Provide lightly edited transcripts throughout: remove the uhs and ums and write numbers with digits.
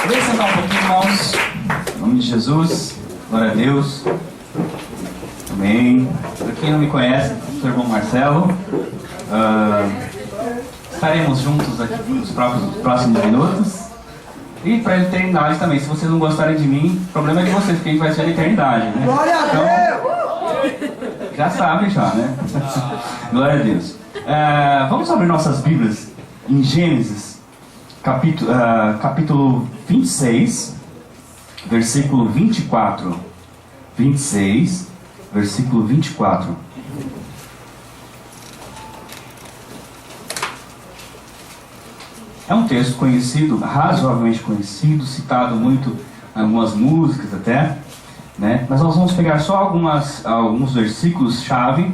Vem sentar um pouquinho, irmãos. Em nome de Jesus. Glória a Deus. Amém. Para quem não me conhece, sou o irmão Marcelo. Estaremos juntos aqui nos próximos minutos. E para a eternidade também. Se vocês não gostarem de mim, o problema é de vocês, porque a gente vai ser na eternidade, né? Glória a Deus! Então, já sabem já, né? Glória a Deus. Vamos abrir nossas Bíblias em Gênesis, capítulo 26, versículo 24. 26, versículo 24. É um texto conhecido, razoavelmente conhecido, citado muito em algumas músicas até, né? Mas nós vamos pegar só alguns versículos-chave,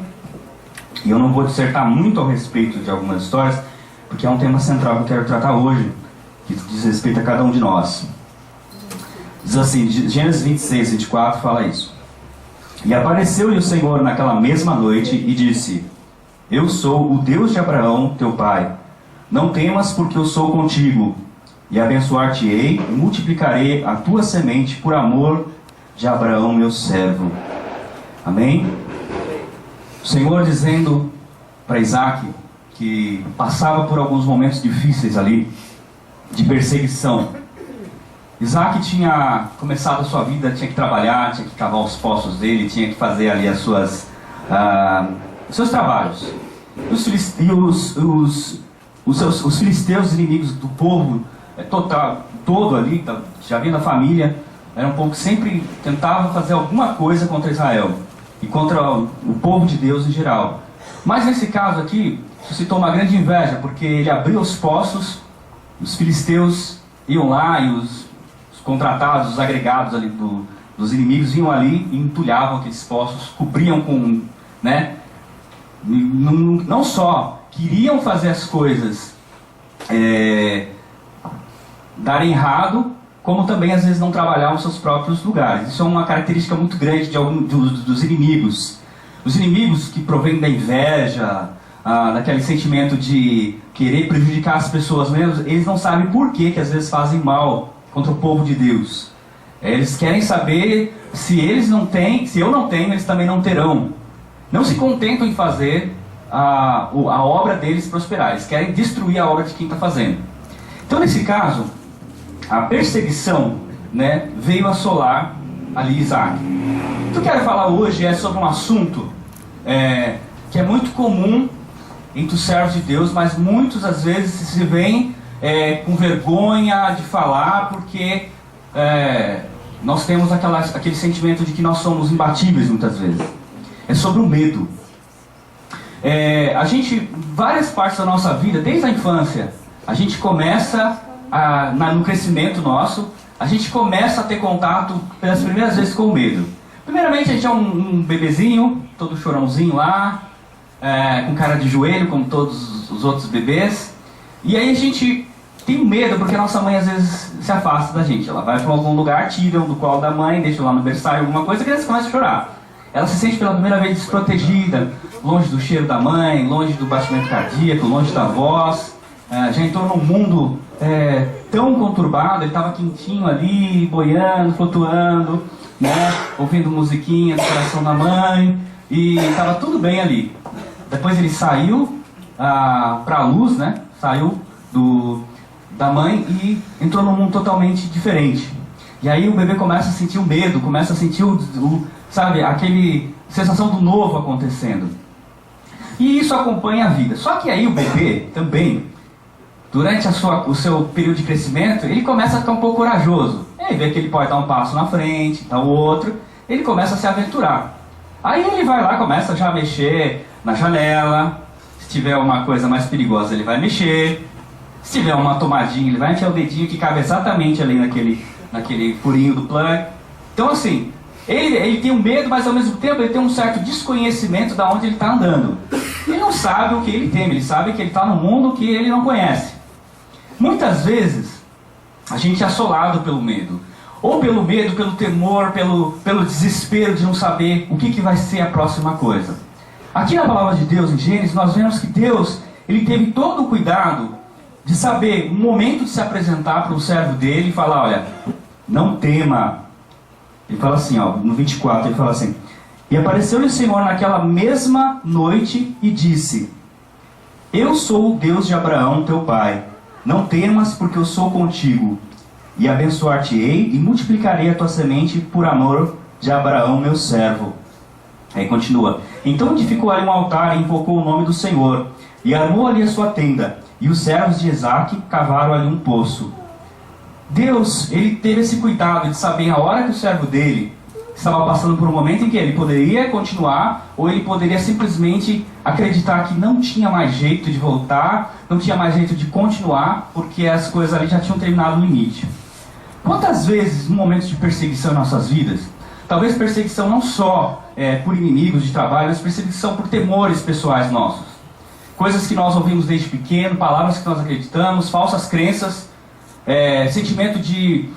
e eu não vou dissertar muito a respeito de algumas histórias, porque é um tema central que eu quero tratar hoje, que diz respeito a cada um de nós. Diz assim, Gênesis 26, 24 fala isso. E apareceu-lhe o Senhor naquela mesma noite e disse: Eu sou o Deus de Abraão, teu pai. Não temas, porque eu sou contigo, e abençoar-te-ei e multiplicarei a tua semente por amor de Abraão, meu servo. Amém? O Senhor dizendo para Isaac que passava por alguns momentos difíceis ali, de perseguição. Isaac tinha começado a sua vida, tinha que trabalhar, tinha que cavar os poços dele, tinha que fazer ali os seus trabalhos. Os filisteus, inimigos do povo todo ali, já vinha da família, era um povo que sempre tentava fazer alguma coisa contra Israel e contra o povo de Deus em geral. Mas nesse caso aqui, suscitou uma grande inveja, porque ele abriu os poços, os filisteus iam lá e os contratados, os agregados ali dos inimigos iam ali e entulhavam aqueles poços, cobriam com, né? Não só queriam fazer as coisas darem errado, como também às vezes não trabalhavam seus próprios lugares. Isso é uma característica muito grande dos inimigos. Os inimigos que provêm da inveja, daquele sentimento de querer prejudicar as pessoas mesmo, eles não sabem por que às vezes fazem mal contra o povo de Deus. Eles querem saber se eles não têm, se eu não tenho, eles também não terão. Não se contentam em fazer a obra deles prosperar. Eles querem destruir a obra de quem está fazendo. Então, nesse caso, a perseguição, né, veio assolar ali Isaac. O que eu quero falar hoje é sobre um assunto que é muito comum entre os servos de Deus, mas muitos às vezes se veem com vergonha de falar, porque nós temos aquele sentimento de que nós somos imbatíveis muitas vezes. É sobre o medo. A gente, várias partes da nossa vida, desde a infância, a gente começa, no crescimento nosso, a gente começa a ter contato pelas primeiras vezes com o medo. Primeiramente, a gente é um bebezinho, todo chorãozinho lá, com cara de joelho, como todos os outros bebês. E aí a gente tem medo, porque a nossa mãe às vezes se afasta da gente. Ela vai para algum lugar, tira do colo da mãe, deixa lá no berçário alguma coisa, e a criança começa a chorar. Ela se sente pela primeira vez desprotegida, longe do cheiro da mãe, longe do batimento cardíaco, longe da voz. Já entrou num mundo tão conturbado, ele estava quentinho ali, boiando, flutuando, né, ouvindo musiquinha do coração da mãe, e estava tudo bem ali. Depois ele saiu para a luz, né, saiu da mãe e entrou num mundo totalmente diferente. E aí o bebê começa a sentir o medo, começa a sentir sabe, aquele sensação do novo acontecendo. E isso acompanha a vida. Só que aí o bebê também, durante o seu período de crescimento, ele começa a ficar um pouco corajoso. Ele vê que ele pode dar um passo na frente, dar o outro, ele começa a se aventurar. Aí ele vai lá, começa já a mexer na janela. Se tiver uma coisa mais perigosa, ele vai mexer. Se tiver uma tomadinha, ele vai enfiar o dedinho que cabe exatamente ali naquele furinho do plug. Então assim, ele tem um medo, mas ao mesmo tempo ele tem um certo desconhecimento de onde ele está andando. Ele não sabe o que ele teme, ele sabe que ele está num mundo que ele não conhece. Muitas vezes a gente é assolado pelo medo. Ou pelo medo, pelo temor, pelo desespero de não saber o que vai ser a próxima coisa. Aqui na palavra de Deus, em Gênesis, nós vemos que Deus, ele teve todo o cuidado de saber o momento de se apresentar para o servo dele e falar, olha, não tema. Ele fala assim, ó, no 24, ele fala assim: e apareceu-lhe o Senhor naquela mesma noite e disse: eu sou o Deus de Abraão, teu pai. Não temas, porque eu sou contigo, e abençoar-te-ei e multiplicarei a tua semente por amor de Abraão, meu servo. Aí continua: então edificou ali um altar e invocou o nome do Senhor, e armou ali a sua tenda, e os servos de Isaque cavaram ali um poço. Deus, ele teve esse cuidado de saber a hora que o servo dele estava passando por um momento em que ele poderia continuar, ou ele poderia simplesmente acreditar que não tinha mais jeito de voltar, não tinha mais jeito de continuar, porque as coisas ali já tinham terminado o limite. Quantas vezes, em momentos de perseguição em nossas vidas, talvez perseguição não só por inimigos de trabalho, mas perseguição por temores pessoais nossos, coisas que nós ouvimos desde pequeno, palavras que nós acreditamos, falsas crenças, sentimento de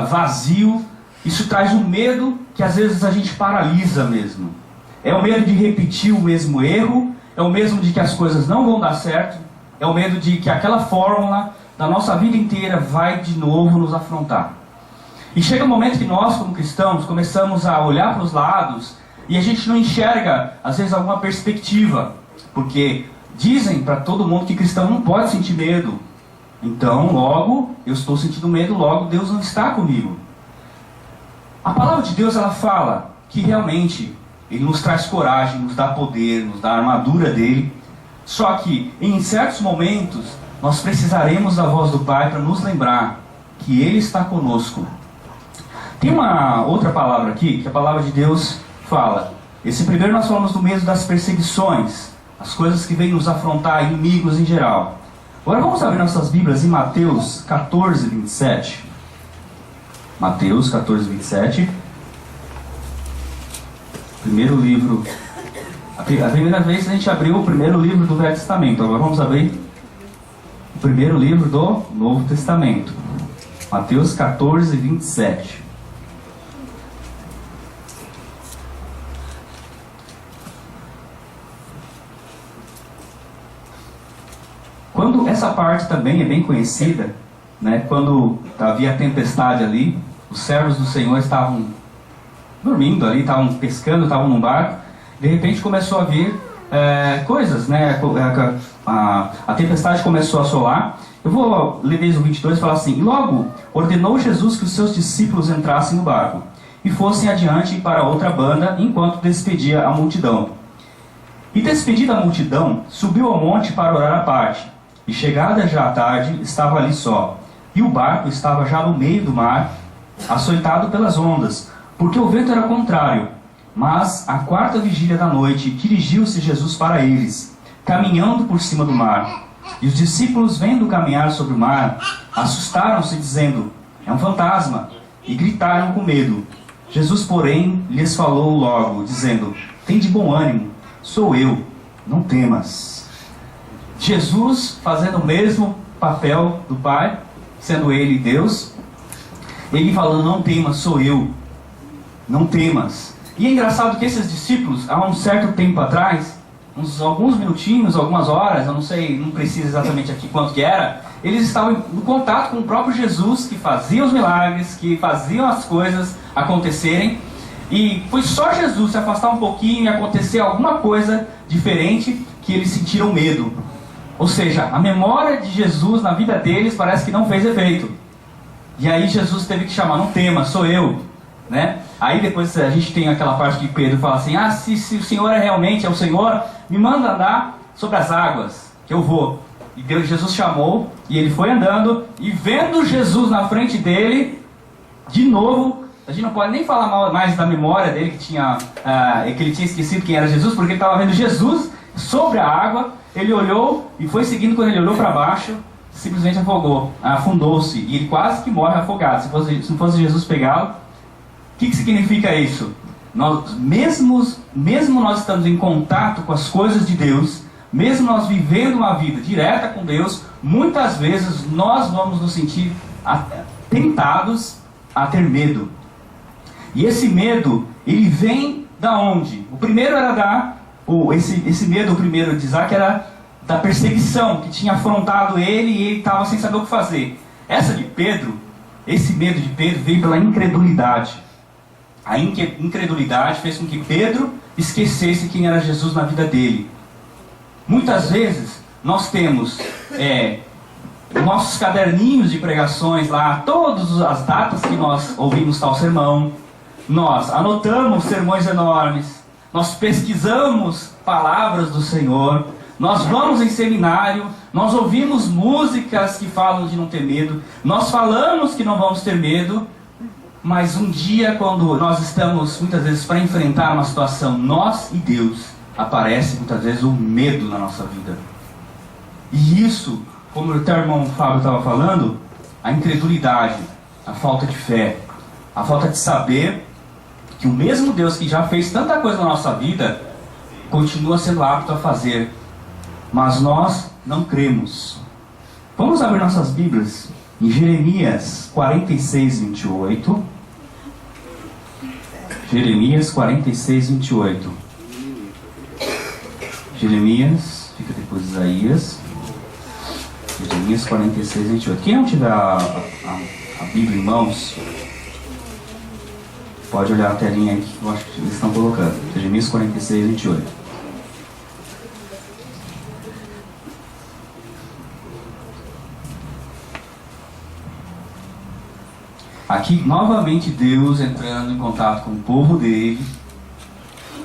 vazio. Isso traz um medo que às vezes a gente paralisa mesmo. É o medo de repetir o mesmo erro, é o medo de que as coisas não vão dar certo, é o medo de que aquela fórmula da nossa vida inteira vai de novo nos afrontar. E chega um momento que nós, como cristãos, começamos a olhar para os lados e a gente não enxerga, às vezes, alguma perspectiva, porque dizem para todo mundo que cristão não pode sentir medo. Então, logo, eu estou sentindo medo, logo Deus não está comigo. A palavra de Deus, ela fala que realmente Ele nos traz coragem, nos dá poder, nos dá a armadura dele. Só que em certos momentos nós precisaremos da voz do Pai para nos lembrar que Ele está conosco. Tem uma outra palavra aqui, que a palavra de Deus fala. Esse primeiro nós falamos do medo das perseguições, as coisas que vêm nos afrontar, inimigos em geral. Agora vamos abrir nossas Bíblias em Mateus 14, 27. Mateus 14, 27. Primeiro livro. A primeira vez a gente abriu o primeiro livro do Velho Testamento. Agora vamos abrir o primeiro livro do Novo Testamento. Mateus 14, 27. Quando essa parte também é bem conhecida, né? Quando havia tempestade ali, os servos do Senhor estavam dormindo ali, estavam pescando, estavam num barco. De repente começou a vir coisas, né? A tempestade começou a assolar. Eu vou ler desde o 22 e falar assim: e logo ordenou Jesus que os seus discípulos entrassem no barco e fossem adiante para outra banda, enquanto despedia a multidão. E despedida a multidão, subiu ao monte para orar à parte. E chegada já a tarde, estava ali só. E o barco estava já no meio do mar, açoitado pelas ondas, porque o vento era contrário. Mas, à quarta vigília da noite, dirigiu-se Jesus para eles, caminhando por cima do mar. E os discípulos, vendo caminhar sobre o mar, assustaram-se, dizendo: é um fantasma, e gritaram com medo. Jesus, porém, lhes falou logo, dizendo: tem de bom ânimo, sou eu, não temas. Jesus, fazendo o mesmo papel do Pai, sendo Ele Deus, Ele falando: não temas, sou eu, não temas. E é engraçado que esses discípulos, há um certo tempo atrás, alguns minutinhos, algumas horas, eu não sei, não precisa exatamente aqui quanto que era, eles estavam no contato com o próprio Jesus, que fazia os milagres, que faziam as coisas acontecerem, e foi só Jesus se afastar um pouquinho e acontecer alguma coisa diferente que eles sentiram medo. Ou seja, a memória de Jesus na vida deles parece que não fez efeito. E aí Jesus teve que chamar: não tema, sou eu, né? Aí depois a gente tem aquela parte que Pedro fala assim: se o Senhor realmente é o Senhor, me manda andar sobre as águas, que eu vou. E Jesus chamou, e ele foi andando, e vendo Jesus na frente dele, de novo, a gente não pode nem falar mais da memória dele, que ele tinha esquecido quem era Jesus, porque ele estava vendo Jesus sobre a água. Ele olhou e foi seguindo. Quando ele olhou para baixo, simplesmente afundou-se, e ele quase que morre afogado. Se não fosse Jesus pegá-lo. O que significa isso? Mesmo nós estamos em contato com as coisas de Deus, mesmo nós vivendo uma vida direta com Deus, muitas vezes nós vamos nos sentir tentados a ter medo. E esse medo, ele vem da onde? O primeiro era esse medo, o primeiro de Isaac, era da perseguição que tinha afrontado ele e ele estava sem saber o que fazer. Esse medo de Pedro veio pela incredulidade. A incredulidade fez com que Pedro esquecesse quem era Jesus na vida dele. Muitas vezes nós temos nossos caderninhos de pregações lá, todas as datas que nós ouvimos tal sermão, nós anotamos sermões enormes, nós pesquisamos palavras do Senhor, nós vamos em seminário, nós ouvimos músicas que falam de não ter medo, nós falamos que não vamos ter medo, mas um dia, quando nós estamos muitas vezes para enfrentar uma situação, nós e Deus, aparece muitas vezes o medo na nossa vida. E isso, como o teu irmão Fábio estava falando, a incredulidade, a falta de fé, a falta de saber que o mesmo Deus que já fez tanta coisa na nossa vida, continua sendo apto a fazer, mas nós não cremos. Vamos abrir nossas Bíblias em Jeremias 46, 28. Jeremias 46, 28. Jeremias, fica depois de Isaías. Jeremias 46, 28. Quem não tiver a Bíblia em mãos, pode olhar a telinha aí que eu acho que eles estão colocando. Jeremias 46, 28. Aqui, novamente, Deus entrando em contato com o povo dele,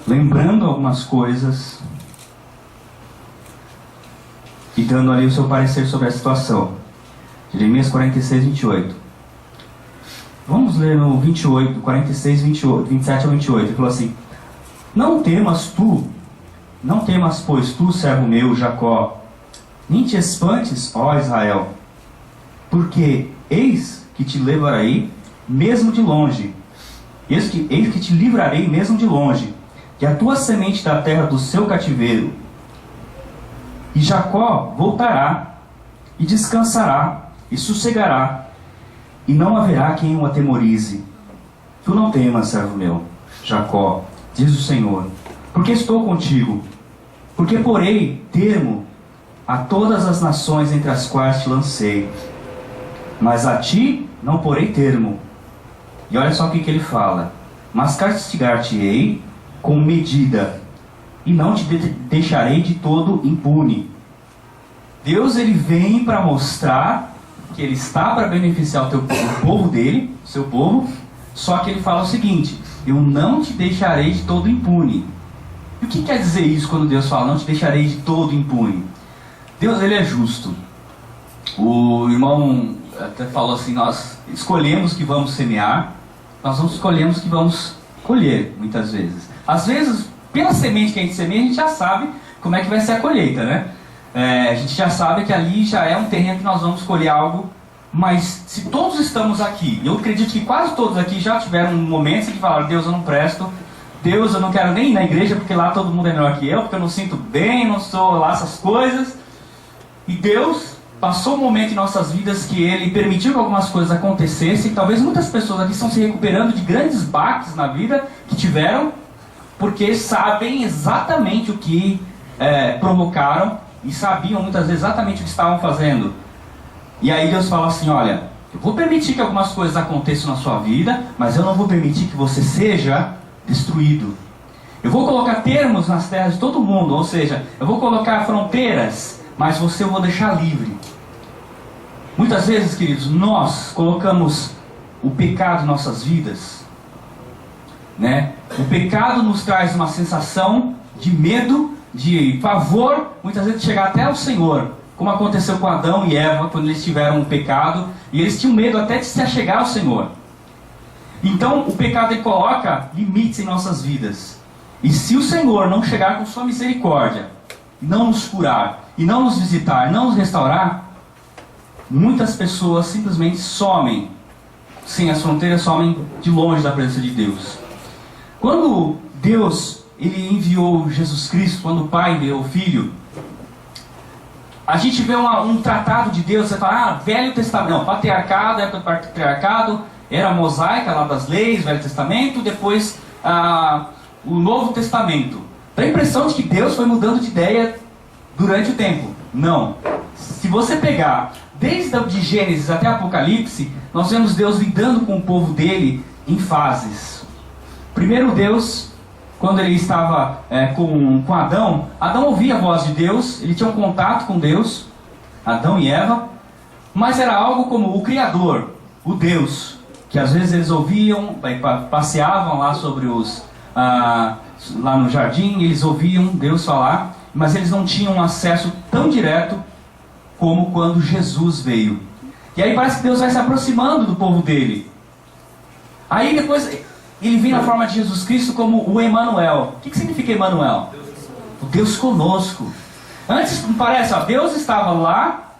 lembrando algumas coisas e dando ali o seu parecer sobre a situação. Jeremias 46, 28. Vamos ler no 28, 46, 28, 27 a 28. Ele falou assim: Não temas, pois tu, servo meu, Jacó, nem te espantes, ó Israel, porque eis que te levarei mesmo de longe, eis que te livrarei mesmo de longe, e a tua semente da terra do seu cativeiro. E Jacó voltará, e descansará, e sossegará, e não haverá quem o atemorize. Tu não temas, servo meu, Jacó, diz o Senhor, porque estou contigo, porque porei termo a todas as nações entre as quais te lancei, mas a ti não porei termo. E olha só o que ele fala: mas castigar-te-ei com medida, e não te deixarei de todo impune. Deus, ele vem para mostrar que ele está para beneficiar o povo dele, o seu povo, só que ele fala o seguinte: eu não te deixarei de todo impune. E o que quer dizer isso quando Deus fala não te deixarei de todo impune? Deus, ele é justo. O irmão até falou assim: nós escolhemos que vamos semear, nós não escolhemos que vamos colher, muitas vezes. Às vezes, pela semente que a gente semeia, a gente já sabe como é que vai ser a colheita, né? A gente já sabe que ali já é um terreno que nós vamos colher algo, mas se todos estamos aqui, eu acredito que quase todos aqui já tiveram momentos em que falaram: Deus, eu não presto, Deus, eu não quero nem ir na igreja porque lá todo mundo é melhor que eu, porque eu não sinto bem, não sou lá essas coisas. E Deus passou um momento em nossas vidas que Ele permitiu que algumas coisas acontecessem. Talvez muitas pessoas aqui estão se recuperando de grandes baques na vida que tiveram, porque sabem exatamente o que provocaram e sabiam muitas vezes exatamente o que estavam fazendo. E aí Deus fala assim: olha, eu vou permitir que algumas coisas aconteçam na sua vida, mas eu não vou permitir que você seja destruído. Eu vou colocar termos nas terras de todo mundo, ou seja, eu vou colocar fronteiras, mas você eu vou deixar livre. Muitas vezes, queridos, nós colocamos o pecado em nossas vidas, né? O pecado nos traz uma sensação de medo, de pavor, muitas vezes de chegar até ao Senhor, como aconteceu com Adão e Eva quando eles tiveram um pecado, e eles tinham medo até de se achegar ao Senhor. Então o pecado, ele coloca limites em nossas vidas, e se o Senhor não chegar com sua misericórdia, não nos curar, e não nos visitar, não nos restaurar, muitas pessoas simplesmente somem, sem as fronteiras, somem de longe da presença de Deus. Quando Deus, Ele enviou Jesus Cristo, quando o Pai enviou o Filho, a gente vê um tratado de Deus. Você fala: Velho Testamento, não, patriarcado, época do patriarcado, era mosaica lá das leis, Velho Testamento, depois o Novo Testamento. Dá a impressão de que Deus foi mudando de ideia durante o tempo. Não. Se você pegar desde de Gênesis até Apocalipse, nós vemos Deus lidando com o povo dele em fases. Primeiro Deus, quando ele estava com Adão, Adão ouvia a voz de Deus, ele tinha um contato com Deus, Adão e Eva, mas era algo como o Criador, o Deus, que às vezes eles ouviam, passeavam lá sobre lá no jardim, eles ouviam Deus falar, mas eles não tinham acesso tão direto como quando Jesus veio. E aí parece que Deus vai se aproximando do povo dele. Aí depois ele vem na forma de Jesus Cristo como o Emanuel. O que significa Emanuel? O Deus conosco. Antes, parece, Deus estava lá,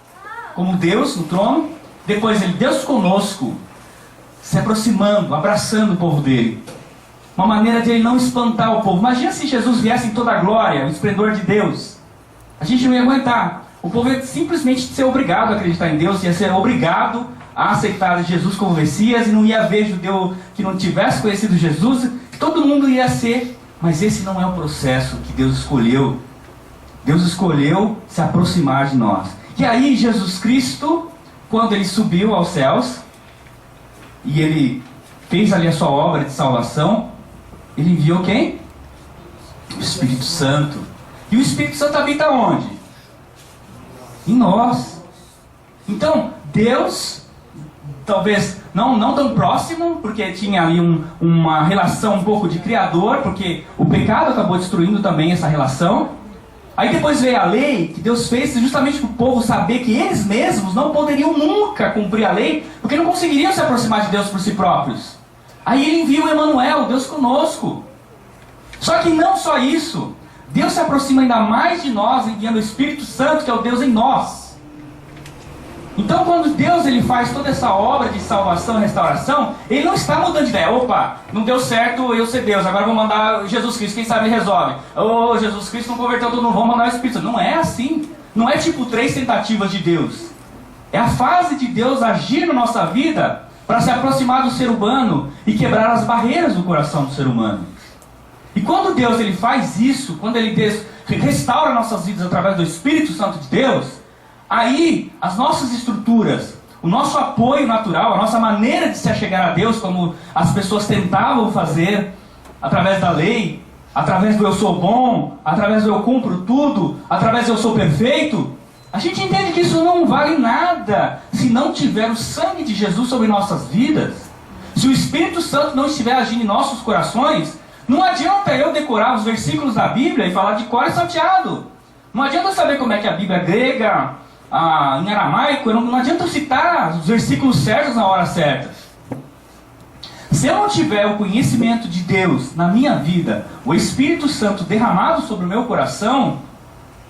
como Deus no trono. Depois ele, Deus conosco, se aproximando, abraçando o povo dele. Uma maneira de ele não espantar o povo. Imagina se Jesus viesse em toda a glória, o esplendor de Deus. A gente não ia aguentar. O povo ia simplesmente ser obrigado a acreditar em Deus, ia ser obrigado a aceitar Jesus como Messias, e não ia haver judeu que não tivesse conhecido Jesus, todo mundo ia ser, mas esse não é o processo que Deus escolheu. Deus escolheu se aproximar de nós. E aí Jesus Cristo, quando ele subiu aos céus, e ele fez ali a sua obra de salvação, ele enviou quem? O Espírito Santo. E o Espírito Santo habita onde? Em nós. Então, Deus, talvez não tão próximo, porque tinha ali uma relação um pouco de criador, porque o pecado acabou destruindo também essa relação. Aí depois veio a lei, que Deus fez justamente para o povo saber que eles mesmos não poderiam nunca cumprir a lei, porque não conseguiriam se aproximar de Deus por si próprios. Aí ele envia o Emanuel, Deus conosco. Só que não só isso, Deus se aproxima ainda mais de nós, enviando o Espírito Santo, que é o Deus em nós. Então quando Deus ele faz toda essa obra de salvação e restauração, ele não está mudando de ideia. Opa, não deu certo eu ser Deus, agora vou mandar Jesus Cristo, quem sabe ele resolve. Jesus Cristo não converteu todo mundo, vamos mandar o Espírito Santo. Não é assim. Não é tipo 3 tentativas de Deus. É a fase de Deus agir na nossa vida para se aproximar do ser humano e quebrar as barreiras do coração do ser humano. E quando Deus ele faz isso, quando ele restaura nossas vidas através do Espírito Santo de Deus, aí as nossas estruturas, o nosso apoio natural, a nossa maneira de se achegar a Deus, como as pessoas tentavam fazer através da lei, através do eu sou bom, através do eu cumpro tudo, através do eu sou perfeito, a gente entende que isso não vale nada se não tiver o sangue de Jesus sobre nossas vidas. Se o Espírito Santo não estiver agindo em nossos corações, não adianta eu decorar os versículos da Bíblia e falar de cor e salteado. Não adianta eu saber como é que a Bíblia grega, em aramaico, não adianta eu citar os versículos certos na hora certa. Se eu não tiver o conhecimento de Deus na minha vida, o Espírito Santo derramado sobre o meu coração,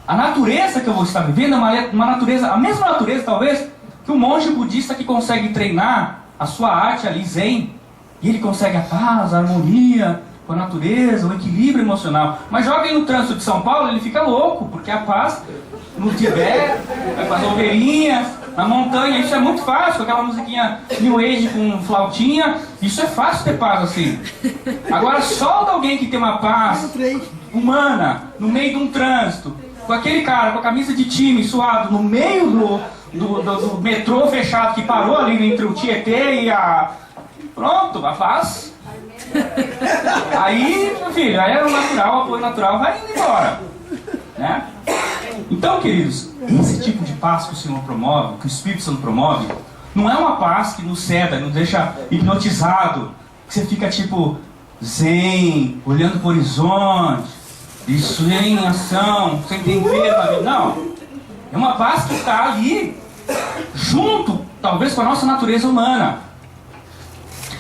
a natureza que eu vou estar vivendo é uma natureza, a mesma natureza talvez, que um monge budista que consegue treinar a sua arte ali zen, e ele consegue a paz, a harmonia com a natureza, o equilíbrio emocional. Mas joga ele no trânsito de São Paulo, ele fica louco, porque a paz no Tibete, vai fazer ovelhinhas, na montanha, isso é muito fácil, aquela musiquinha New Age com flautinha, isso é fácil ter paz assim. Agora solta alguém que tem uma paz humana, no meio de um trânsito, com aquele cara com a camisa de time suado, no meio do metrô fechado, que parou ali entre o Tietê e a... Pronto, a paz. Aí, meu filho, aí é o natural, o apoio natural vai indo embora, né? Então, queridos, esse tipo de paz que o Senhor promove, que o Espírito Santo promove, não é uma paz que nos ceda, nos deixa hipnotizado, que você fica tipo zen, olhando para o horizonte, isso em ação, sem temper na vida. Não, é uma paz que está ali, junto, talvez, com a nossa natureza humana.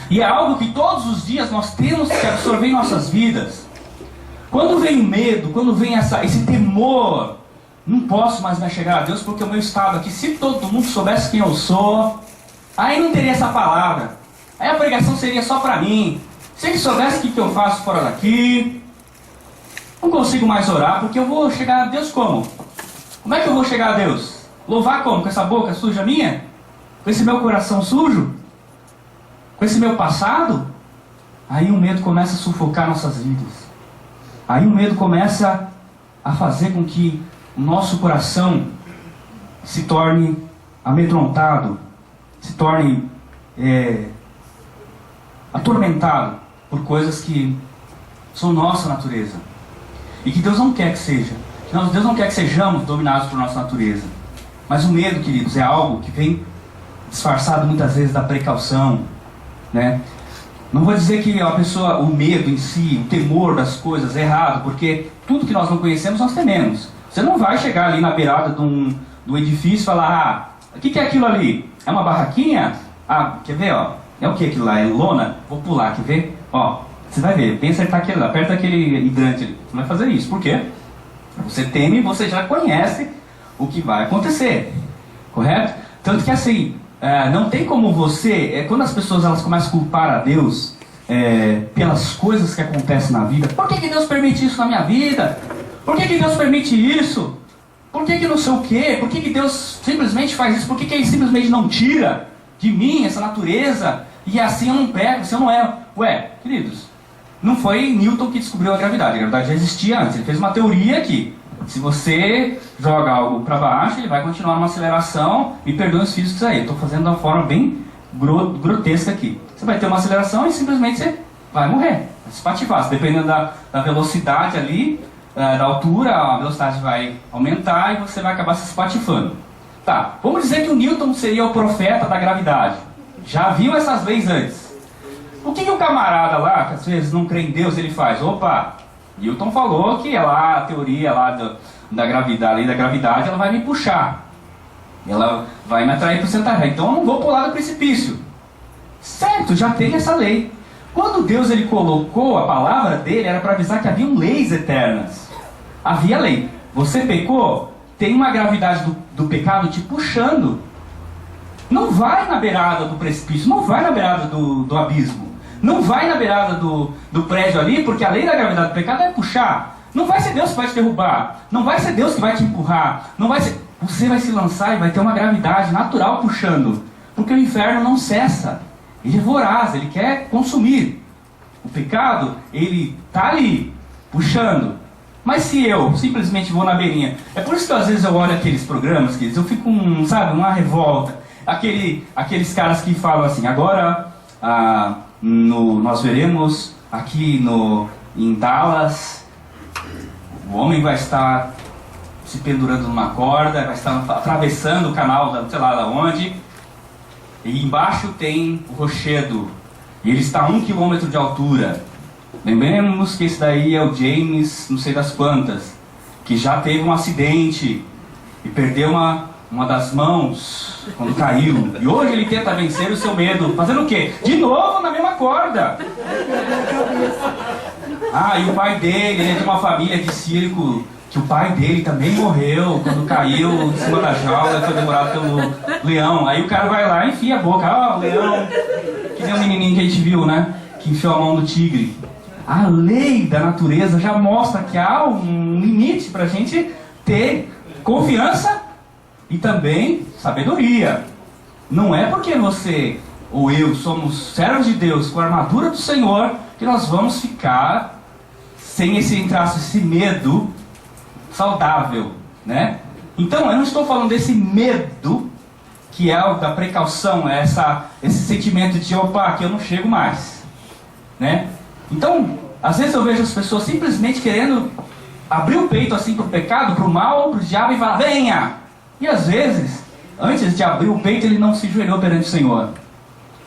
E é algo que todos os dias nós temos que absorver em nossas vidas. Quando vem o medo, quando vem esse temor, não posso mais me achegar a Deus porque o meu estado aqui, se todo mundo soubesse quem eu sou, aí não teria essa palavra. Aí a pregação seria só para mim. Se ele soubesse o que eu faço fora daqui, não consigo mais orar, porque eu vou chegar a Deus como? Como é que eu vou chegar a Deus? Louvar como? Com essa boca suja minha? Com esse meu coração sujo? Com esse meu passado? Aí o medo começa a sufocar nossas vidas. Aí o medo começa a fazer com que o nosso coração se torne amedrontado, se torne atormentado por coisas que são nossa natureza. E que Deus não quer que seja. Deus não quer que sejamos dominados por nossa natureza. Mas o medo, queridos, é algo que vem disfarçado muitas vezes da precaução, né? Não vou dizer que a pessoa, o medo em si, o temor das coisas é errado, porque tudo que nós não conhecemos nós tememos. Você não vai chegar ali na beirada do edifício e falar: o que é aquilo ali? É uma barraquinha? Quer ver, ó? É o que aquilo lá? É lona? Vou pular, quer ver? Ó, você vai ver, pensa que tá aquele lá, perto daquele hidrante ali. Você vai fazer isso, por quê? Você teme e você já conhece o que vai acontecer, correto? Tanto que assim, não tem como você, quando as pessoas elas começam a culpar a Deus pelas coisas que acontecem na vida. Por que Deus permite isso na minha vida? Por que Deus permite isso? Por que não sei o quê? Por que Deus simplesmente faz isso? Por que Ele simplesmente não tira de mim essa natureza? E assim eu não pego, se eu não erro. Ué, queridos, não foi Newton que descobriu a gravidade já existia antes. Ele fez uma teoria que se você joga algo para baixo, ele vai continuar numa aceleração. Me perdoem os físicos aí, eu estou fazendo de uma forma bem grotesca aqui. Você vai ter uma aceleração e simplesmente você vai morrer, vai se espatifar. Dependendo da velocidade ali, da altura, a velocidade vai aumentar e você vai acabar se espatifando. Tá, vamos dizer que o Newton seria o profeta da gravidade. Já viu essas leis antes. O que o camarada lá, que às vezes não crê em Deus, ele faz? Opa, Newton falou que lá, a teoria lá da gravidade, a lei da gravidade, ela vai me puxar. Ela vai me atrair para o centro da Terra. Então eu não vou pular do precipício. Certo, já tem essa lei. Quando Deus ele colocou a palavra dele, era para avisar que havia leis eternas. Havia lei. Você pecou, tem uma gravidade do pecado te puxando. Não vai na beirada do precipício, não vai na beirada do abismo. Não vai na beirada do prédio ali, porque a lei da gravidade do pecado é puxar. Não vai ser Deus que vai te derrubar. Não vai ser Deus que vai te empurrar. Não vai ser... Você vai se lançar e vai ter uma gravidade natural puxando. Porque o inferno não cessa. Ele é voraz, ele quer consumir. O pecado, ele está ali, puxando. Mas se eu simplesmente vou na beirinha... É por isso que às vezes eu olho aqueles programas, que eu fico com, uma revolta. Aqueles caras que falam assim: agora nós veremos aqui em Dallas, o homem vai estar se pendurando numa corda, vai estar atravessando o canal, sei lá da onde, e embaixo tem o rochedo, e ele está a 1 quilômetro de altura. Lembremos que esse daí é o James, não sei das quantas, que já teve um acidente e perdeu uma das mãos quando caiu. E hoje ele tenta vencer o seu medo. Fazendo o quê? De novo na mesma corda. E o pai dele, ele é de uma família de circo, que o pai dele também morreu quando caiu em cima da jaula e foi devorado pelo leão. Aí o cara vai lá e enfia a boca. O leão. Que nem o menininho que a gente viu, né? Que enfiou a mão no tigre. A lei da natureza já mostra que há um limite para a gente ter confiança e também sabedoria. Não é porque você ou eu somos servos de Deus com a armadura do Senhor que nós vamos ficar sem esse medo saudável, né? Então eu não estou falando desse medo que é o da precaução, esse sentimento de que eu não chego mais, né? Então, às vezes eu vejo as pessoas simplesmente querendo abrir o peito assim para o pecado, para o mal, para o diabo e falar: venha! E às vezes, antes de abrir o peito, ele não se joelhou perante o Senhor.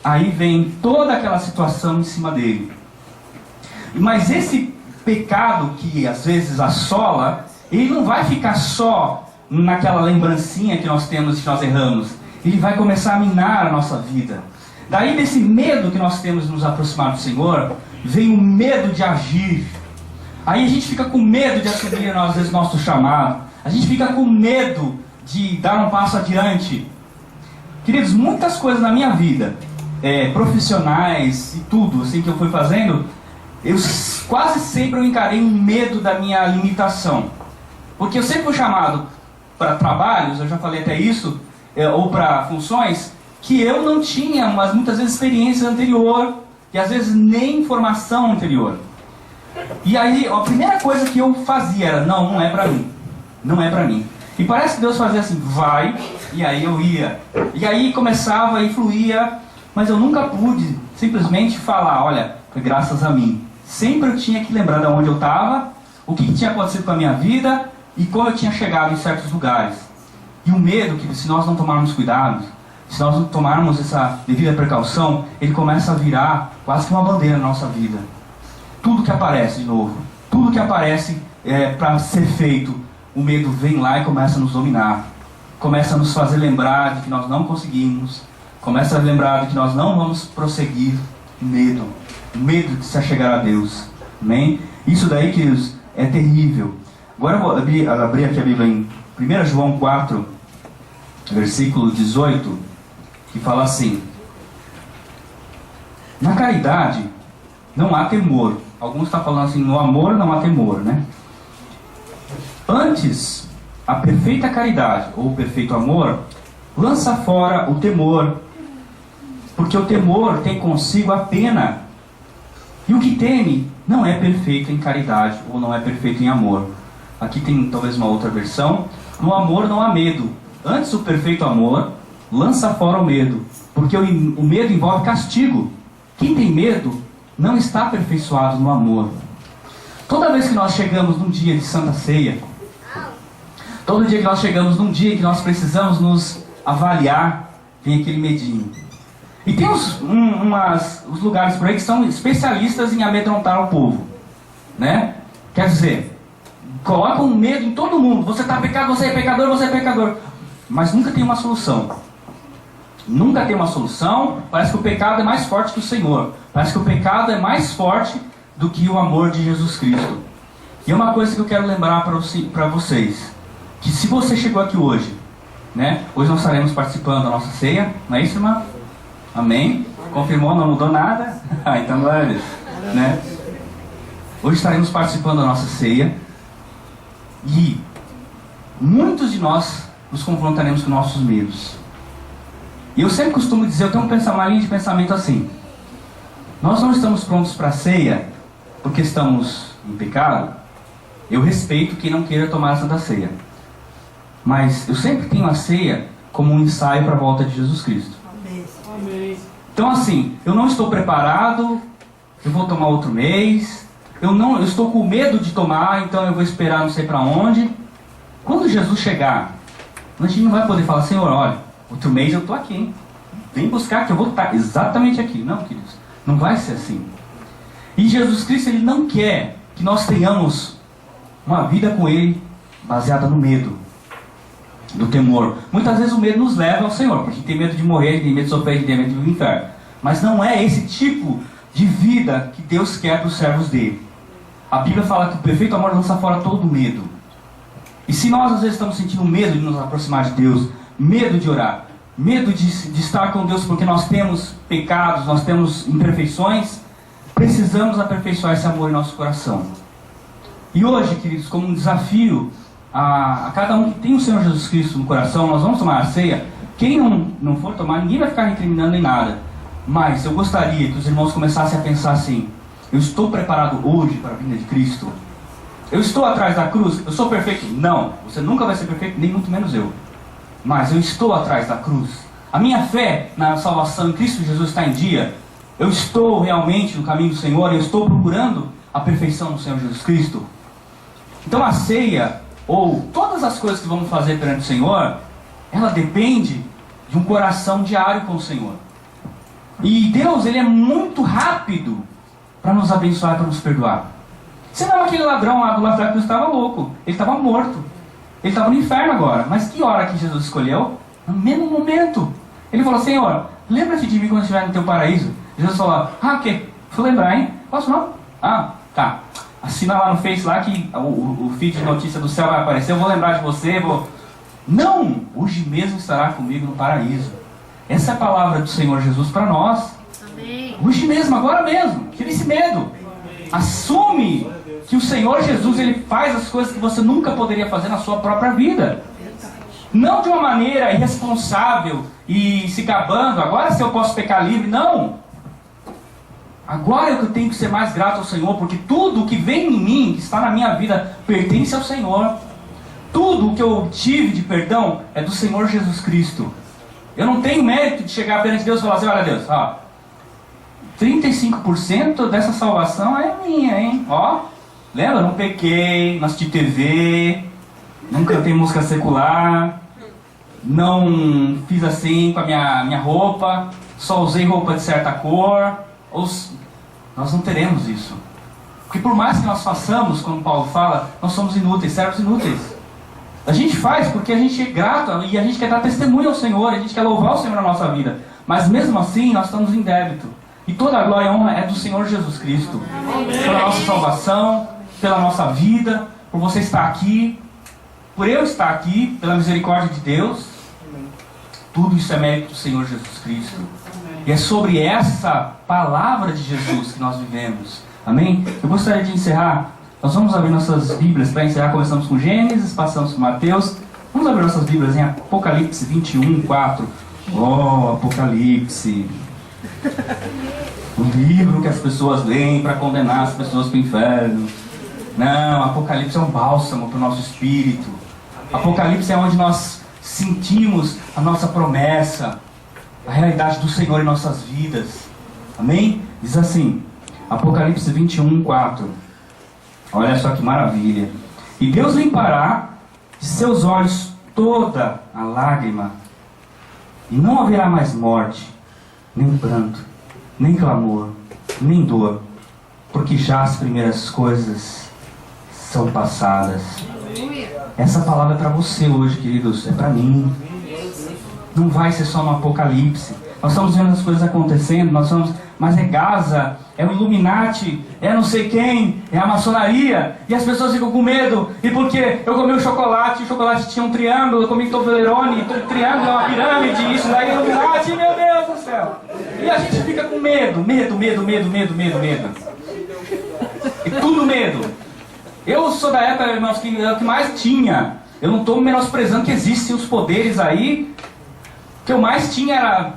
Aí vem toda aquela situação em cima dele. Mas esse pecado que às vezes assola, ele não vai ficar só naquela lembrancinha que nós temos e que nós erramos. Ele vai começar a minar a nossa vida. Daí desse medo que nós temos de nos aproximar do Senhor, vem o medo de agir. Aí a gente fica com medo de assumir às vezes nosso chamado. A gente fica com medo de dar um passo adiante. Queridos, muitas coisas na minha vida, profissionais e tudo assim que eu fui fazendo, quase sempre eu encarei um medo da minha limitação. Porque eu sempre fui chamado para trabalhos, eu já falei até isso, ou para funções que eu não tinha, mas muitas vezes experiência anterior, e às vezes nem informação anterior. E aí a primeira coisa que eu fazia era: não é para mim. Não é para mim. E parece que Deus fazia assim, vai, e aí eu ia. E aí começava e fluía, mas eu nunca pude simplesmente falar, olha, foi graças a mim. Sempre eu tinha que lembrar de onde eu estava, o que tinha acontecido com a minha vida e como eu tinha chegado em certos lugares. E o medo, que se nós não tomarmos cuidado, se nós não tomarmos essa devida precaução, ele começa a virar quase que uma bandeira na nossa vida. Tudo que aparece de novo, tudo que aparece para ser feito, o medo vem lá e começa a nos dominar. Começa a nos fazer lembrar de que nós não conseguimos. Começa a lembrar de que nós não vamos prosseguir. Medo. Medo de se achegar a Deus. Amém? Isso daí, queridos, é terrível. Agora eu vou abrir aqui a Bíblia em 1 João 4, versículo 18, que fala assim: na caridade não há temor. Alguns estão falando assim, no amor não há temor, né? Antes, a perfeita caridade, ou o perfeito amor, lança fora o temor, porque o temor tem consigo a pena. E o que teme não é perfeito em caridade, ou não é perfeito em amor. Aqui tem talvez uma outra versão. No amor não há medo. Antes, o perfeito amor lança fora o medo, porque o medo envolve castigo. Quem tem medo não está aperfeiçoado no amor. Toda vez que nós chegamos num dia de Santa Ceia, todo dia que nós chegamos num dia que nós precisamos nos avaliar, vem aquele medinho. E tem os lugares por aí que são especialistas em amedrontar o povo, né? Quer dizer, colocam um medo em todo mundo. Você está pecado, você é pecador, você é pecador. Mas nunca tem uma solução. Nunca tem uma solução. Parece que o pecado é mais forte que o Senhor. Parece que o pecado é mais forte do que o amor de Jesus Cristo. E é uma coisa que eu quero lembrar para vocês. Que se você chegou aqui hoje, né? Hoje nós estaremos participando da nossa ceia. Não é isso, irmã? Amém? Confirmou? Não mudou nada? Então glória a Deus, né? Hoje estaremos participando da nossa ceia. E muitos de nós nos confrontaremos com nossos medos. E eu sempre costumo dizer, eu tenho uma linha de pensamento assim: nós não estamos prontos para a ceia porque estamos em pecado. Eu respeito quem não queira tomar a Santa Ceia, mas eu sempre tenho a ceia como um ensaio para a volta de Jesus Cristo. Amém. Então assim, eu não estou preparado, eu vou tomar outro mês, eu estou com medo de tomar, então eu vou esperar não sei para onde. Quando Jesus chegar, a gente não vai poder falar, Senhor, olha, outro mês eu estou aqui, hein? Vem buscar que eu vou estar exatamente aqui. Não, queridos, não vai ser assim. E Jesus Cristo, Ele não quer que nós tenhamos uma vida com Ele baseada no medo, no temor. Muitas vezes o medo nos leva ao Senhor, porque tem medo de morrer, tem medo de sofrer, tem medo de ir ao inferno. Mas não é esse tipo de vida que Deus quer para os servos dele. A Bíblia fala que o perfeito amor lança fora todo medo. E se nós às vezes estamos sentindo medo de nos aproximar de Deus, medo de orar, medo de estar com Deus porque nós temos pecados, nós temos imperfeições, precisamos aperfeiçoar esse amor em nosso coração. E hoje, queridos, como um desafio a cada um que tem o Senhor Jesus Cristo no coração, nós vamos tomar a ceia. Quem não for tomar, ninguém vai ficar recriminando nem nada. Mas eu gostaria que os irmãos começassem a pensar assim: eu estou preparado hoje para a vinda de Cristo? Eu estou atrás da cruz? Eu sou perfeito? Não, você nunca vai ser perfeito, nem muito menos eu. Mas eu estou atrás da cruz. A minha fé na salvação em Cristo Jesus está em dia. Eu estou realmente no caminho do Senhor. Eu estou procurando a perfeição do Senhor Jesus Cristo. Então a ceia, ou todas as coisas que vamos fazer perante o Senhor, ela depende de um coração diário com o Senhor. E Deus, Ele é muito rápido para nos abençoar e para nos perdoar. Senão aquele ladrão lá do lado da cruz estava louco. Ele estava morto. Ele estava no inferno agora. Mas que hora que Jesus escolheu? No mesmo momento. Ele falou: Senhor, lembra-te de mim quando estiver no teu paraíso. Jesus falou: o quê? Vou lembrar, hein? Posso não? Tá. Assina lá no Face lá que o feed de notícia do céu vai aparecer. Eu vou lembrar de você. Não! Hoje mesmo estará comigo no paraíso. Essa é a palavra do Senhor Jesus para nós. Amém. Hoje mesmo, agora mesmo. Tira esse medo. Assume que o Senhor Jesus, Ele faz as coisas que você nunca poderia fazer na sua própria vida. Não de uma maneira irresponsável e se gabando: agora se eu posso pecar livre. Não. Agora eu tenho que ser mais grato ao Senhor, porque tudo que vem em mim, que está na minha vida, pertence ao Senhor. Tudo o que eu tive de perdão é do Senhor Jesus Cristo. Eu não tenho mérito de chegar perante Deus e falar assim: olha Deus, ó, 35% dessa salvação é minha, hein? Ó, lembra? Não pequei, não assisti TV, não cantei música secular, não fiz assim com a minha roupa, só usei roupa de certa cor. Nós não teremos isso. Porque por mais que nós façamos, como Paulo fala, nós somos inúteis, servos inúteis. A gente faz porque a gente é grato e a gente quer dar testemunho ao Senhor, a gente quer louvar o Senhor na nossa vida. Mas mesmo assim, nós estamos em débito. E toda a glória e honra é do Senhor Jesus Cristo. Pela nossa salvação, pela nossa vida, por você estar aqui, por eu estar aqui, pela misericórdia de Deus. Tudo isso é mérito do Senhor Jesus Cristo. E é sobre essa palavra de Jesus que nós vivemos. Amém? Eu gostaria de encerrar. Nós vamos abrir nossas Bíblias para encerrar. Começamos com Gênesis, passamos por Mateus. Vamos abrir nossas Bíblias em Apocalipse 21, 4. Oh, Apocalipse. O livro que as pessoas leem para condenar as pessoas para o inferno. Não, Apocalipse é um bálsamo para o nosso espírito. Apocalipse é onde nós sentimos a nossa promessa, a realidade do Senhor em nossas vidas. Amém? Diz assim, Apocalipse 21, 4. Olha só que maravilha. E Deus limpará de seus olhos toda a lágrima, e não haverá mais morte, nem pranto, nem clamor, nem dor, porque já as primeiras coisas são passadas. Essa palavra é para você hoje, queridos, é para mim. Não vai ser só no Apocalipse. Nós estamos vendo as coisas acontecendo, mas é Gaza, é o Illuminati, é não sei quem, é a maçonaria, e as pessoas ficam com medo. E porque eu comi o chocolate tinha um triângulo, eu comi Toblerone, triângulo é uma pirâmide, isso daí é Illuminati, meu Deus do céu. E a gente fica com medo. E tudo medo. Eu sou da época, irmãos, que é o que mais tinha. Eu não estou menosprezando que existem os poderes aí. O que eu mais tinha era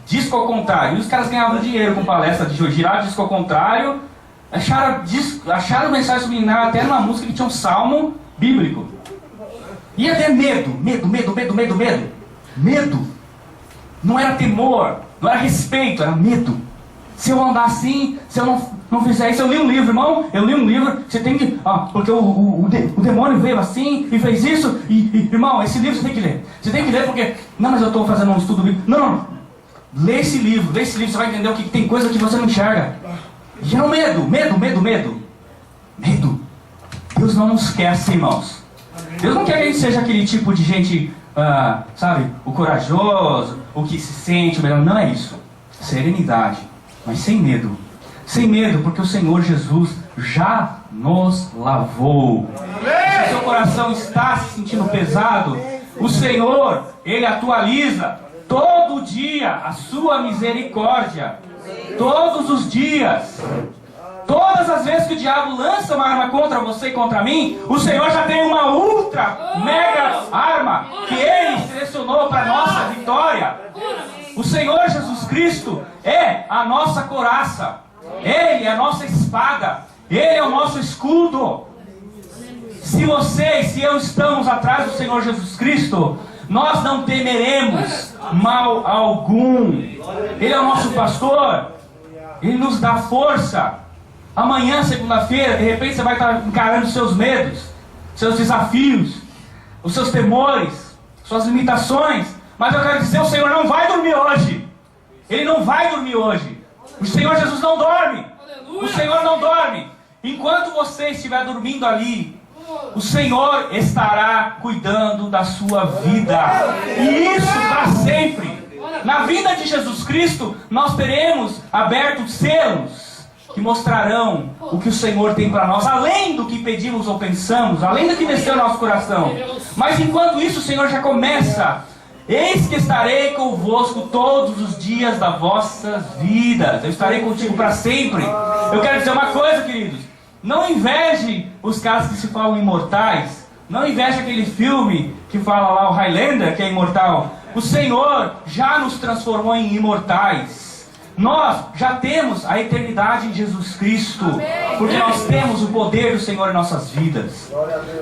disco ao contrário. E os caras ganhavam dinheiro com palestra de girar disco ao contrário. Acharam mensagem subliminar até numa música que tinha um salmo bíblico. E até medo. Medo. Não era temor, não era respeito, era medo. Se eu andar assim, se eu não fizer isso, eu li um livro, irmão, você tem que... porque o demônio veio assim e fez isso, e irmão, esse livro você tem que ler. Você tem que ler porque... Não, mas eu estou fazendo um estudo bíblico. Não. Lê esse livro, você vai entender o que tem coisa que você não enxerga. E é o medo. Medo. Deus não nos quer assim, irmãos. Deus não quer que a gente seja aquele tipo de gente, sabe, o corajoso, o que se sente melhor. Não é isso. Serenidade, mas sem medo. Sem medo, porque o Senhor Jesus já nos lavou. Se o seu coração está se sentindo pesado, o Senhor, Ele atualiza todo dia a sua misericórdia. Todos os dias. Todas as vezes que o diabo lança uma arma contra você e contra mim, o Senhor já tem uma ultra, mega arma que Ele selecionou para a nossa vitória. O Senhor Jesus Cristo é a nossa couraça. Ele é a nossa espada. Ele é o nosso escudo. Se você e se eu estamos atrás do Senhor Jesus Cristo, nós não temeremos mal algum. Ele é o nosso pastor. Ele nos dá força. Amanhã, segunda-feira, de repente você vai estar encarando seus medos, seus desafios, os seus temores, suas limitações. Mas eu quero dizer, o Senhor não vai dormir hoje. Ele não vai dormir hoje. O Senhor Jesus não dorme. O Senhor não dorme. Enquanto você estiver dormindo ali, o Senhor estará cuidando da sua vida. E isso para sempre. Na vida de Jesus Cristo, nós teremos abertos selos que mostrarão o que o Senhor tem para nós, além do que pedimos ou pensamos, além do que desceu no nosso coração. Mas enquanto isso, o Senhor já começa: eis que estarei convosco todos os dias das vossas vidas. Eu estarei contigo para sempre. Eu quero dizer uma coisa, queridos. Não inveje os caras que se falam imortais. Não inveje aquele filme que fala lá, o Highlander, que é imortal. O Senhor já nos transformou em imortais. Nós já temos a eternidade em Jesus Cristo, porque nós temos o poder do Senhor em nossas vidas.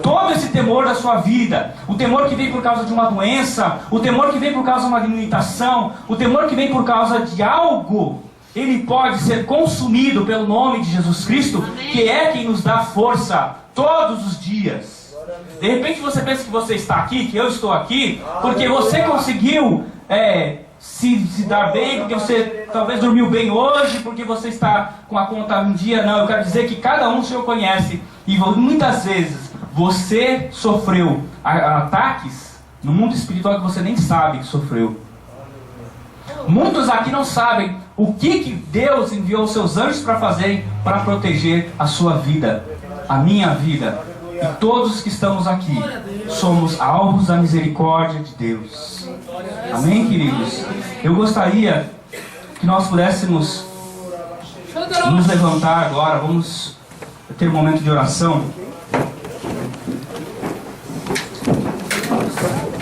Todo esse temor da sua vida, o temor que vem por causa de uma doença, o temor que vem por causa de uma limitação, o temor que vem por causa de algo, ele pode ser consumido pelo nome de Jesus Cristo, que é quem nos dá força todos os dias. De repente você pensa que você está aqui, que eu estou aqui, porque você conseguiu se dar bem, porque você talvez dormiu bem hoje, porque você está com a conta um dia. Não, eu quero dizer que cada um o Senhor conhece, e muitas vezes você sofreu ataques no mundo espiritual que você nem sabe que sofreu. Muitos aqui não sabem o que Deus enviou os seus anjos para fazer para proteger a sua vida, a minha vida, e todos que estamos aqui somos alvos da misericórdia de Deus. Amém, queridos? Eu gostaria que nós pudéssemos nos levantar agora. Vamos ter um momento de oração.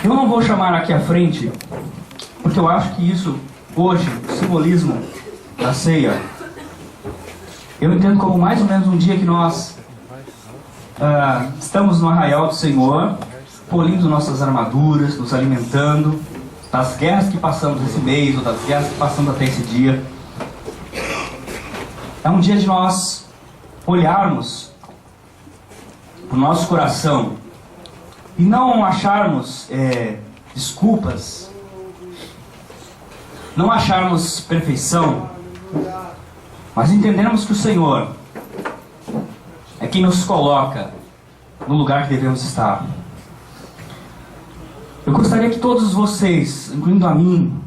Eu não vou chamar aqui à frente, porque eu acho que isso hoje, o simbolismo da ceia, eu entendo como mais ou menos um dia que nós estamos no arraial do Senhor, polindo nossas armaduras, nos alimentando das guerras que passamos esse mês, ou das guerras que passamos até esse dia. É um dia de nós olharmos para o nosso coração e não acharmos desculpas, não acharmos perfeição, mas entendermos que o Senhor é quem nos coloca no lugar que devemos estar. Eu gostaria que todos vocês, incluindo a mim,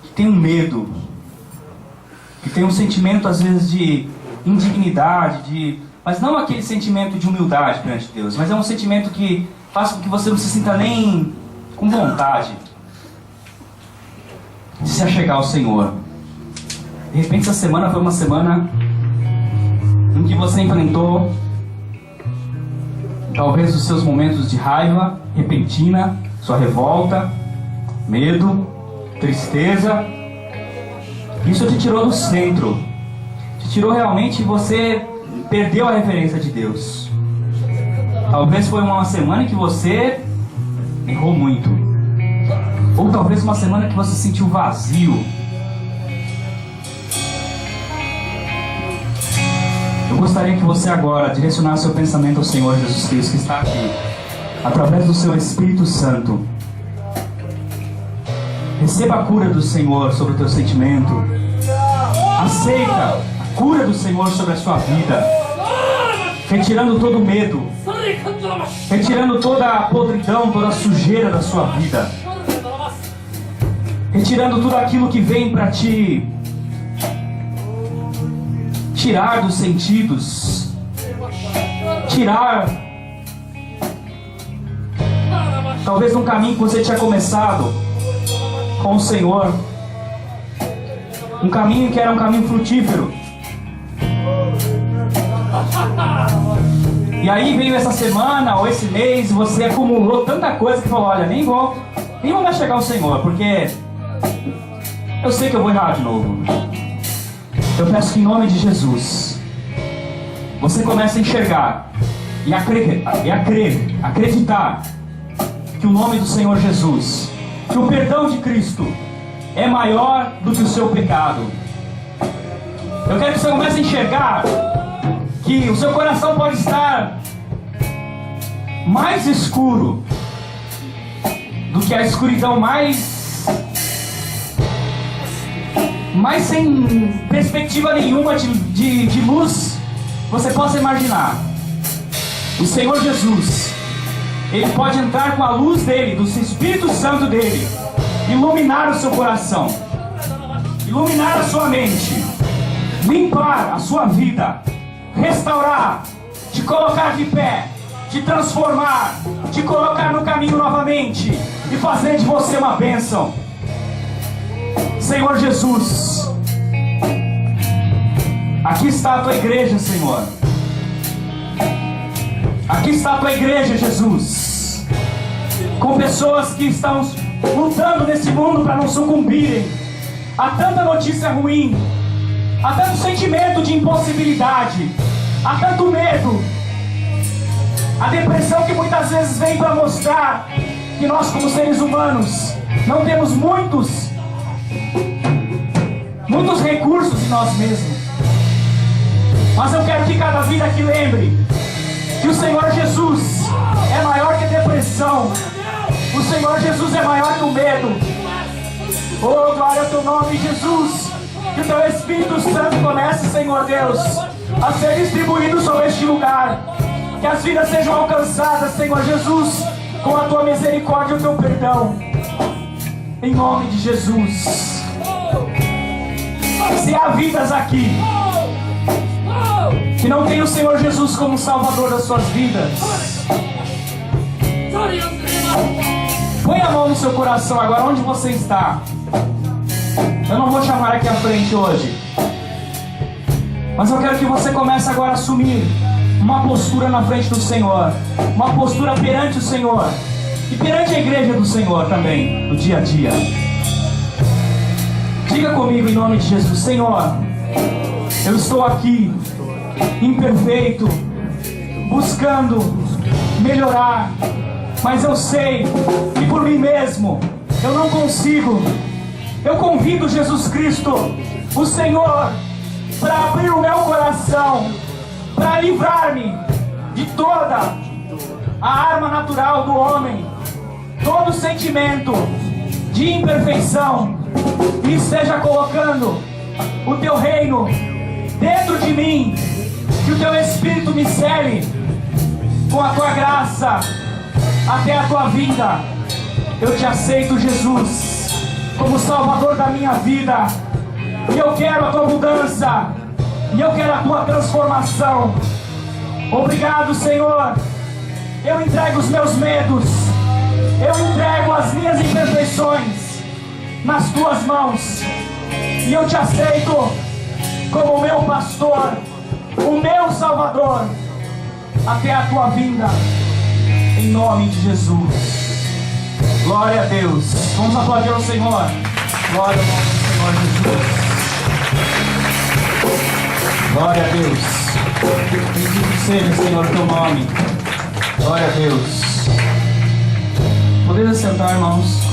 que tenham medo, que tenham um sentimento às vezes de indignidade, mas não aquele sentimento de humildade perante Deus, mas é um sentimento que faz com que você não se sinta nem com vontade de se achegar ao Senhor. De repente essa semana foi uma semana em que você enfrentou talvez os seus momentos de raiva repentina, sua revolta, medo, tristeza. Isso te tirou do centro, te tirou realmente, você perdeu a referência de Deus. Talvez foi uma semana que você errou muito, ou talvez uma semana que você sentiu vazio. Eu gostaria que você agora direcionasse seu pensamento ao Senhor Jesus Cristo, que está aqui, através do seu Espírito Santo. Receba a cura do Senhor sobre o teu sentimento. Aceita a cura do Senhor sobre a sua vida, retirando todo o medo, retirando toda a podridão, toda a sujeira da sua vida, retirando tudo aquilo que vem para te tirar dos sentidos, tirar talvez um caminho que você tinha começado com o Senhor, um caminho que era um caminho frutífero, e aí veio essa semana ou esse mês, você acumulou tanta coisa que falou: olha, nem vou mais chegar ao Senhor, porque eu sei que eu vou errar de novo. Eu peço que em nome de Jesus você comece a enxergar e a acreditar que o nome do Senhor Jesus, que o perdão de Cristo é maior do que o seu pecado. Eu quero que você comece a enxergar que o seu coração pode estar mais escuro do que a escuridão mais sem perspectiva nenhuma de luz você possa imaginar. O Senhor Jesus, Ele pode entrar com a luz dele, do Espírito Santo dele, iluminar o seu coração, iluminar a sua mente, limpar a sua vida, restaurar, te colocar de pé, te transformar, te colocar no caminho novamente e fazer de você uma bênção. Senhor Jesus, aqui está a tua igreja, Senhor. Aqui está a tua igreja, Jesus, com pessoas que estão lutando nesse mundo para não sucumbirem há tanta notícia ruim, há tanto sentimento de impossibilidade, há tanto medo, a depressão que muitas vezes vem para mostrar que nós, como seres humanos, não temos muitos recursos em nós mesmos. Mas eu quero que cada vida aqui lembre que o Senhor Jesus é maior que a depressão. O Senhor Jesus é maior que o medo. Oh, glória ao teu nome, Jesus. Que o teu Espírito Santo comece, Senhor Deus, a ser distribuído sobre este lugar. Que as vidas sejam alcançadas, Senhor Jesus, com a tua misericórdia e o teu perdão. Em nome de Jesus. Se há vidas aqui que não tem o Senhor Jesus como Salvador das suas vidas, põe a mão no seu coração agora, onde você está. Eu não vou chamar aqui à frente hoje, mas eu quero que você comece agora a assumir uma postura na frente do Senhor, uma postura perante o Senhor e perante a igreja do Senhor também, no dia a dia. Diga comigo em nome de Jesus: Senhor, eu estou aqui, imperfeito, buscando melhorar, mas eu sei que por mim mesmo eu não consigo. Eu convido Jesus Cristo, o Senhor, para abrir o meu coração, para livrar-me de toda a arma natural do homem, todo sentimento de imperfeição, e esteja colocando o teu reino dentro de mim, que o teu Espírito me cele com a tua graça até a tua vinda. Eu te aceito, Jesus, como Salvador da minha vida, e eu quero a tua mudança, e eu quero a tua transformação. Obrigado, Senhor. Eu entrego os meus medos, eu entrego as minhas imperfeições nas tuas mãos, e eu te aceito como o meu pastor, o meu Salvador, até a tua vinda, em nome de Jesus. Glória a Deus. Vamos aplaudir ao Senhor. Glória ao nome do Senhor Jesus. Glória a Deus. Bendito seja, Senhor, o teu nome. Glória a Deus. Podemos sentar, irmãos.